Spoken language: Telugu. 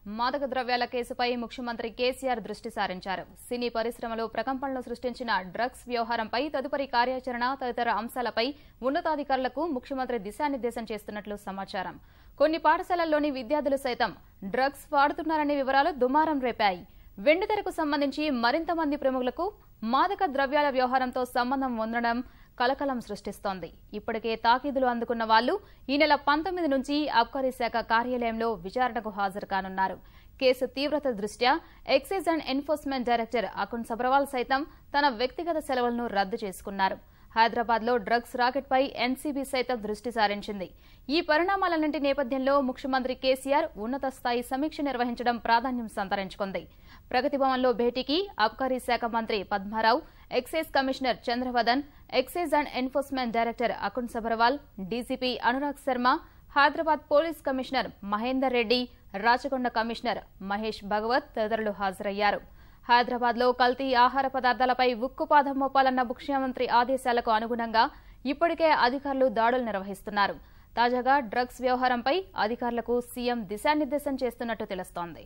మాదక ద్రవ్యాల కేసుపై ముఖ్యమంత్రి కేసీఆర్ దృష్టి సారించారు. సినీ పరిశ్రమలో ప్రకంపనలు సృష్టించిన డ్రగ్స్ వ్యవహారంపై తదుపరి కార్యాచరణ తదితర అంశాలపై ఉన్నతాధికారులకు ముఖ్యమంత్రి దిశానిర్దేశం చేస్తున్నట్లు సమాచారం. కొన్ని పాఠశాలల్లోని విద్యార్థులు సైతం డ్రగ్స్ వాడుతున్నారనే వివరాలు దుమారం రేపాయి. వెండితెరకు సంబంధించి మరింత మంది ప్రముఖులకు మాదక ద్రవ్యాల వ్యవహారంతో సంబంధం ఉండడం కలకలం సృష్టిస్తోంది. ఇప్పటికే తాకీదులు అందుకున్న వాళ్లు ఈ నెల 19 నుంచి అబ్కారీ శాఖ కార్యాలయంలో విచారణకు హాజరు కానున్నారు. కేసు తీవ్రత దృష్ట్యా excise and enforcement director Akun Sabharwal సైతం తన వ్యక్తిగత సెలవులను రద్దు చేసుకున్నారు. హైదరాబాద్ లో డ్రగ్స్ రాకెట్ పై ఎన్సీబీ సైతం దృష్టి సారించింది. ఈ పరిణామాలన్నింటి నేపథ్యంలో ముఖ్యమంత్రి కేసీఆర్ ఉన్నత స్థాయి సమీక్ష నిర్వహించడం ప్రాధాన్యం సంతరించుకుంది. ప్రగతి భవన్లో భేటీకి అబ్కారీ శాఖ మంత్రి Padmarao, excise commissioner Chandravadan, excise and enforcement director Akun Sabharwal, DGP Anurag Sharma, Hyderabad police commissioner Mahender Reddy, Rachakonda commissioner Mahesh Bhagwat తదితరులు హాజరయ్యారు. హైదరాబాద్ లో కల్తీ ఆహార పదార్థాలపై ఉక్కుపాదం మోపాలన్న ముఖ్యమంత్రి ఆదేశాలకు అనుగుణంగా ఇప్పటికే అధికారులు దాడులు నిర్వహిస్తున్నారు. తాజాగా డ్రగ్స్ వ్యవహారంపై అధికారులకు సీఎం దిశానిర్దేశం చేస్తున్నట్టు తెలుస్తోంది.